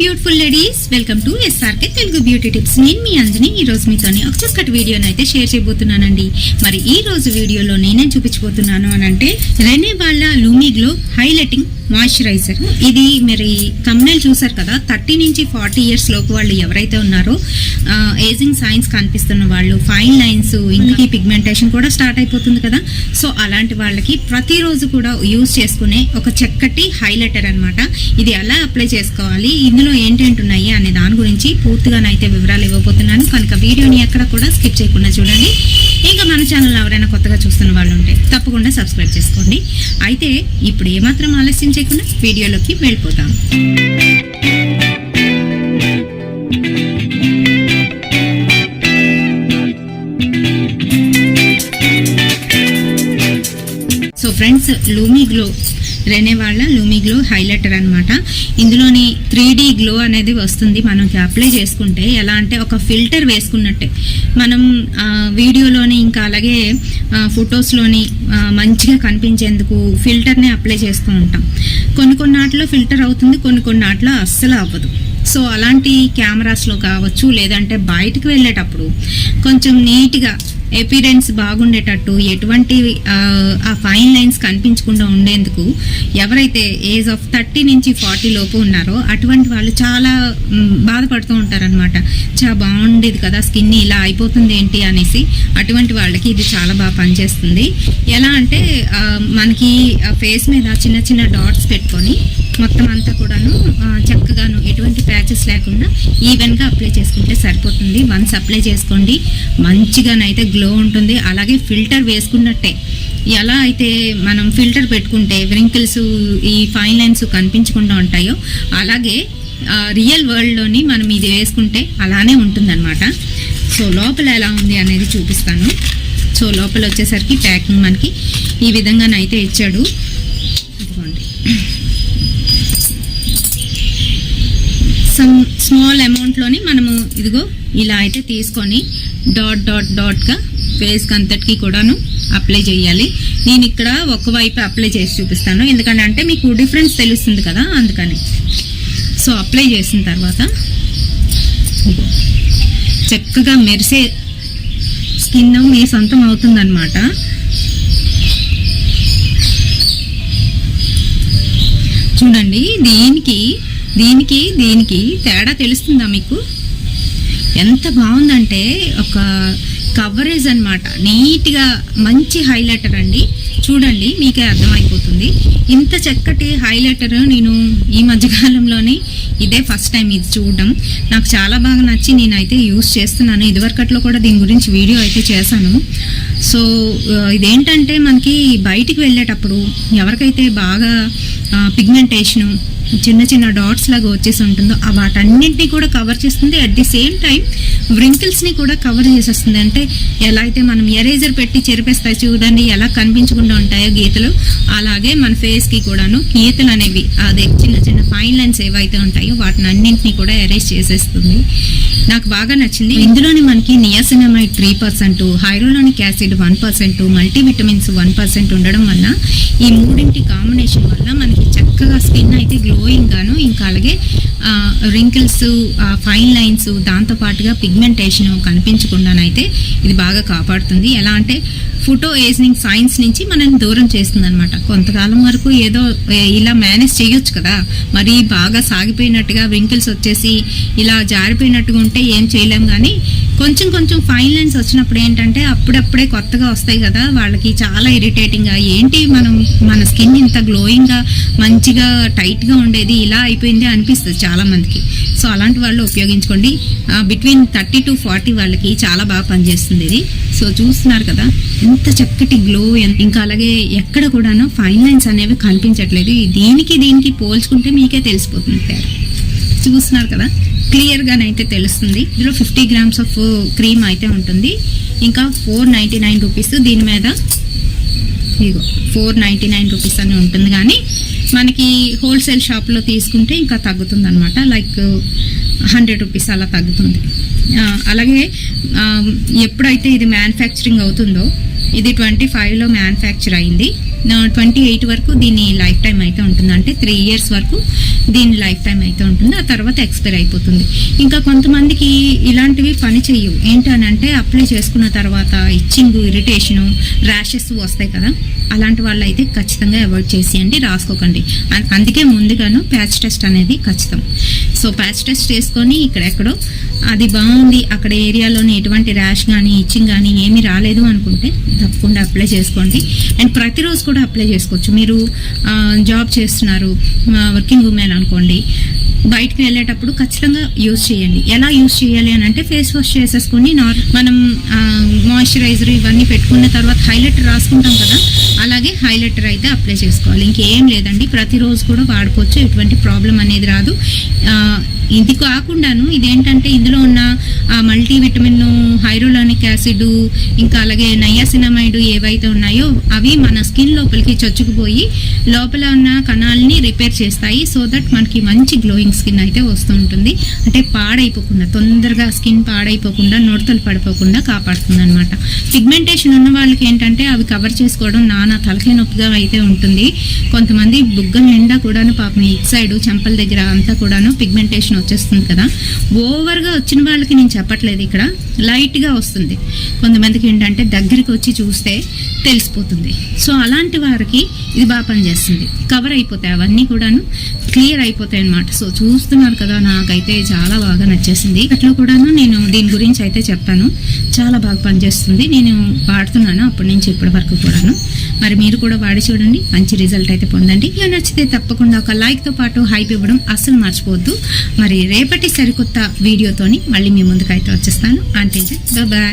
Beautiful ladies, welcome to SRK Telugu beauty tips. నేను మీ అంజని. ఈ రోజు మీతోని ఒక చక్కటి వీడియోని అయితే షేర్ చేయబోతున్నానండి. మరి ఈ రోజు వీడియోలో నేనేం చూపించబోతున్నాను అని అంటే రెనే వాళ్ళ లూమీ గ్లో హైలైటింగ్ మాయిశ్చరైజర్. ఇది మరి thumbnail చూసారు కదా, 30 నుంచి 40 ఇయర్స్ లోపు వాళ్ళు ఎవరైతే ఉన్నారో ఏజింగ్ సైన్స్ కనిపిస్తున్న వాళ్ళు, ఫైన్ లైన్స్, ఇంకా పిగ్మెంటేషన్ కూడా స్టార్ట్ అయిపోతుంది కదా. సో అలాంటి వాళ్ళకి ప్రతిరోజు కూడా యూజ్ చేసుకునే ఒక చక్కటి హైలైటర్ అన్నమాట. ఇది ఎలా అప్లై చేసుకోవాలి, ఇందులో ఏంటేంటి ఉన్నాయి అనే దాని గురించి పూర్తిగానైతే వివరాలు ఇవ్వబోతున్నాను. కనుక వీడియోని ఎక్కడ కూడా స్కిప్ చేయకుండా చూడండి. ఇంకా మన ఛానల్ ఎవరైనా కొత్తగా చూస్తున్న వాళ్ళు ఉంటే తప్పకుండా సబ్స్క్రైబ్ చేసుకోండి. అయితే ఇప్పుడు ఏమాత్రం ఆలస్యం చేయకుండా వీడియోలోకి వెళ్ళిపోతాం. So friends, loamy glow Rene వాళ్ళ లూమీ గ్లో హైలైటర్ అనమాట. ఇందులోని 3D గ్లో అనేది వస్తుంది. మనకి అప్లై చేసుకుంటే ఎలా అంటే ఒక ఫిల్టర్ వేసుకున్నట్టే మనం వీడియోలోని ఇంకా అలాగే ఫొటోస్లోని మంచిగా కనిపించేందుకు ఫిల్టర్ని అప్లై చేస్తూ ఉంటాం. కొన్ని ఆటలో ఫిల్టర్ అవుతుంది, కొన్ని ఆటలో అస్సలు అవ్వదు. సో అలాంటి కెమెరాస్లో కావచ్చు, లేదంటే బయటకు వెళ్ళేటప్పుడు కొంచెం నీట్గా అపిరెన్స్ బాగుండేటట్టు, ఎటువంటి ఆ ఫైన్ లైన్స్ కనిపించకుండా ఉండేందుకు ఎవరైతే ఏజ్ ఆఫ్ 30 నుంచి 40 లోపు ఉన్నారో అటువంటి వాళ్ళు చాలా బాధపడుతూ ఉంటారనమాట. చాలా బాగుండేది కదా, స్కిన్ ఇలా అయిపోతుంది ఏంటి అనేసి. అటువంటి వాళ్ళకి ఇది చాలా బాగా పనిచేస్తుంది. ఎలా అంటే మనకి ఫేస్ మీద చిన్న చిన్న డాట్స్ పెట్టుకొని మొత్తం అంతా కూడాను చక్కగాను ఎటువంటి ప్యాచెస్ లేకుండా ఈవెన్గా అప్లై చేసుకుంటే సరిపోతుంది. వన్స్ అప్లై చేసుకోండి, మంచిగానైతే గ్లో ఉంటుంది. అలాగే ఫిల్టర్ వేసుకున్నట్టే ఎలా అయితే మనం ఫిల్టర్ పెట్టుకుంటే వ్రింకిల్స్, ఈ ఫైన్ లైన్స్ కనిపించకుండా ఉంటాయో అలాగే రియల్ వరల్డ్లోని మనం ఇది వేసుకుంటే అలానే ఉంటుందన్నమాట. సో లోపల ఎలా ఉంది అనేది చూపిస్తాను. సో లోపల వచ్చేసరికి ప్యాకింగ్ మనకి ఈ విధంగానైతే ఇచ్చాడు. ఇదిగోండి, సమ్ స్మాల్ అమౌంట్లోని మనము ఇదిగో ఇలా అయితే తీసుకొని డాట్గా ఫేస్కి అంతటికి కూడాను అప్లై చేయాలి. నేను ఇక్కడ ఒకవైపు అప్లై చేసి చూపిస్తాను, ఎందుకంటే మీకు డిఫరెన్స్ తెలుస్తుంది కదా, అందుకని. సో అప్లై చేసిన తర్వాత చక్కగా మెరిసే స్కిన్ మీ సొంతం అవుతుందన్నమాట. చూడండి, దీనికి తేడా తెలుస్తుందా మీకు? ఎంత బాగుందంటే ఒక కవరేజ్ అన్నమాట. నీట్గా మంచి హైలైటర్ అండి. చూడండి, మీకే అర్థమైపోతుంది. ఇంత చక్కటి హైలైటర్ నేను ఈ మధ్యకాలంలోనే ఇదే ఫస్ట్ టైం ఇది చూడడం. నాకు చాలా బాగా నచ్చి నేనైతే యూస్ చేస్తున్నాను. ఇదివరకట్లో కూడా దీని గురించి వీడియో అయితే చేశాను. సో ఇదేంటంటే మనకి బయటికి వెళ్ళేటప్పుడు ఎవరికైతే బాగా పిగ్మెంటేషను, చిన్న డాట్స్ లాగా వచ్చేసి ఉంటుందో వాటన్నింటినీ కూడా కవర్ చేస్తుంది. అట్ ది సేమ్ టైం వ్రింకిల్స్ని కూడా కవర్ చేసేస్తుంది. అంటే ఎలా అయితే మనం ఎరేజర్ పెట్టి చెరిపేస్తాయి చూడండి, ఎలా కనిపించకుండా ఉంటాయో గీతలు, అలాగే మన ఫేస్కి కూడాను గీతలు అనేవి, అదే చిన్న ఫైన్ లైన్స్ ఏవైతే ఉంటాయో వాటిని అన్నింటినీ కూడా ఎరేజ్ చేసేస్తుంది. నాకు బాగా నచ్చింది. ఇందులోని మనకి నియాసినమైడ్ 3%, హైరోలానిక్ యాసిడ్ 1%, మల్టీవిటమిన్స్ 1% ఉండడం వల్ల ఈ మూడింటి కాంబినేషన్ వల్ల మనకి చక్కగా స్కిన్ అయితే గ్లోయింగ్ గాను, ఇంకా అలాగే రింకిల్స్, ఫైన్ లైన్స్, దాంతోపాటుగా పిగ్మెంటేషన్ కనిపించకుండానైతే ఇది బాగా కాపాడుతుంది. ఎలా అంటే ఫోటో ఏజింగ్ సైన్స్ నుంచి మనల్ని దూరం చేస్తుంది అనమాట. కొంతకాలం వరకు ఏదో ఇలా మేనేజ్ చేయొచ్చు కదా, మరి బాగా సాగిపోయినట్టుగా వ్రింకిల్స్ వచ్చేసి ఇలా జారిపోయినట్టుగా ఉంటే ఏం చేయలేం. కానీ కొంచెం ఫైన్ లైన్స్ వచ్చినప్పుడు ఏంటంటే అప్పుడప్పుడే కొత్తగా వస్తాయి కదా, వాళ్ళకి చాలా ఇరిటేటింగ్గా ఏంటి మన స్కిన్ ఇంత గ్లోయింగ్గా మంచిగా టైట్గా ఉండేది ఇలా అయిపోయింది అనిపిస్తుంది చాలా మందికి. సో అలాంటి వాళ్ళు ఉపయోగించుకోండి. బిట్వీన్ 30 to 40 వాళ్ళకి చాలా బాగా పనిచేస్తుంది ఇది. సో చూస్తున్నారు కదా ఎంత చక్కటి గ్లో. ఇంకా అలాగే ఎక్కడ కూడాను ఫైన్ లైన్స్ అనేవి కనిపించట్లేదు. దీనికి పోల్చుకుంటే మీకే తెలిసిపోతుంది. చూస్తున్నారు కదా, క్లియర్గానైతే తెలుస్తుంది. ఇందులో 50 grams ఆఫ్ క్రీమ్ అయితే ఉంటుంది. ఇంకా 499 రూపీస్. దీని మీద ఇగో 499 రూపీస్ అని ఉంటుంది. కానీ మనకి హోల్సేల్ షాప్లో తీసుకుంటే ఇంకా తగ్గుతుంది అనమాట. లైక్ 100 రూపీస్ అలా తగ్గుతుంది. అలాగే ఎప్పుడైతే ఇది మ్యానుఫ్యాక్చరింగ్ అవుతుందో, ఇది 25లో మ్యానుఫ్యాక్చర్ అయింది. 28 వరకు దీని లైఫ్ టైం అయితే ఉంటుంది. అంటే 3 years వరకు దీని లైఫ్ టైం అయితే ఉంటుంది. ఆ తర్వాత ఎక్స్పైర్ అయిపోతుంది. ఇంకా కొంతమందికి ఇలాంటివి పని చెయ్యవు. ఏంటనంటే అప్లై చేసుకున్న తర్వాత ఇచ్చింగ్, ఇరిటేషను, ర్యాషెస్ వస్తాయి కదా, అలాంటి వాళ్ళు అయితే ఖచ్చితంగా అవాయిడ్ చేసేయండి, రాసుకోకండి. అందుకే ముందుగాను ప్యాచ్ టెస్ట్ అనేది ఖచ్చితం. సో ప్యాచ్ టెస్ట్ చేసుకొని ఇక్కడెక్కడో అది బాగుంది, అక్కడ ఏరియాలోని ఎటువంటి ర్యాష్ కానీ ఇచ్చింగ్ కానీ ఏమీ రాలేదు అనుకుంటే తప్పకుండా అప్లై చేసుకోండి. అండ్ ప్రతిరోజు కూడా అప్లై చేసుకోవచ్చు. మీరు జాబ్ చేస్తున్నారు, వర్కింగ్ ఉమెన్ అనుకోండి, బయటకు వెళ్ళేటప్పుడు ఖచ్చితంగా యూజ్ చేయండి. ఎలా యూజ్ చేయాలి అని అంటే ఫేస్ వాష్ చేసేసుకొని మనం మాయిశ్చరైజర్ ఇవన్నీ పెట్టుకున్న తర్వాత హైలైటర్ రాసుకుంటాం కదా, అలాగే హైలైటర్ అయితే అప్లై చేసుకోవాలి. ఇంకేం లేదండి, ప్రతిరోజు కూడా వాడుకోవచ్చు, ఎటువంటి ప్రాబ్లం అనేది రాదు. ఇది కాకుండాను ఇదేంటంటే ఇందులో ఉన్న మల్టీవిటమిన్, హైరోలానిక్ యాసిడ్, ఇంకా అలాగే నయాసినమైడ్ ఏవైతే ఉన్నాయో అవి మన స్కిన్ లోపలికి చొచ్చుకుపోయి లోపల ఉన్న కణాలని రిపేర్ చేస్తాయి. సో దట్ మనకి మంచి గ్లోయింగ్ స్కిన్ అయితే వస్తూ ఉంటుంది. అంటే పాడైపోకుండా, తొందరగా స్కిన్ పాడైపోకుండా, నుడతలు పడిపోకుండా కాపాడుతుంది అనమాట. పిగ్మెంటేషన్ ఉన్న వాళ్ళకి ఏంటంటే అవి కవర్ చేసుకోవడం నానా తలకాయ నొప్పిగా అయితే ఉంటుంది. కొంతమంది బుగ్గ నిండా కూడాను పాపం ఇటు సైడ్ చెంపల దగ్గర అంతా కూడాను పిగ్మెంటేషన్ వచ్చేస్తుంది కదా. ఓవర్గా వచ్చిన వాళ్ళకి నేను చెప్పట్లేదు, ఇక్కడ లైట్గా వస్తుంది. కొంతమందికి ఏంటంటే దగ్గరికి వచ్చి చూస్తే తెలిసిపోతుంది. సో అలాంటి వారికి ఇది బాగా పనిచేస్తుంది. కవర్ అయిపోతాయి, అవన్నీ కూడాను క్లియర్ అయిపోతాయి అన్నమాట. సో చూస్తున్నారు కదా, నాకైతే చాలా బాగా నచ్చేసింది. అట్లా కూడాను నేను దీని గురించి అయితే చెప్పాను, చాలా బాగా పనిచేస్తుంది. నేను వాడుతున్నాను అప్పటి నుంచి ఇప్పటి వరకు కూడాను. మరి మీరు కూడా వాడి చూడండి, మంచి రిజల్ట్ అయితే పొందండి. ఇలా నచ్చితే తప్పకుండా ఒక లైక్తో పాటు హైప్ ఇవ్వడం అస్సలు మర్చిపోవద్దు. మరి రేపటి సరికొత్త వీడియోతోని మళ్ళీ మీ ముందుకైతే వచ్చేస్తాను. అంటే బాయ్.